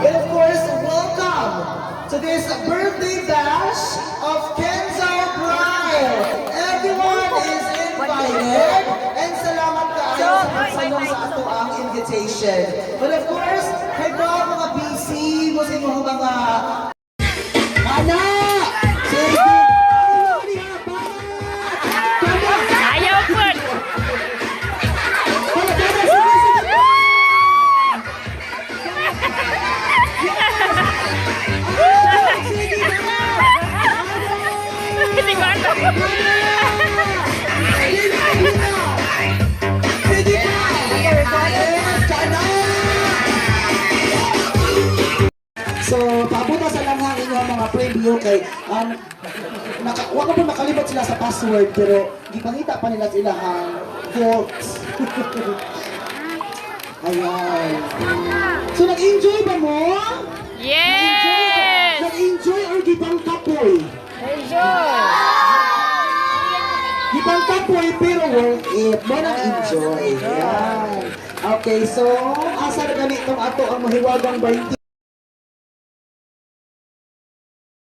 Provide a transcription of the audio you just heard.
And of course, welcome to this birthday bash of Kenzo Bride. Everyone is invited. And salamat kaayo sa pagsalong sa ato ang invitation. But of course, kay ba mga busy mo sa inyong mga anak! Sige! Ayaw po! Hindi ko alam. So, pabuta sa langhang inyong mga preview kay wag ko makalimutan sila sa password pero gipangita pa nila sila ang votes. Ayan. So, nag-enjoy ba mo? Yes! Nag-enjoy or gipang kapoy? Enjoy! Gipang kapoy pero worth it. Mo nag-enjoy. Ayan. Okay, so asa na ganitong ato ang mahiwagang 20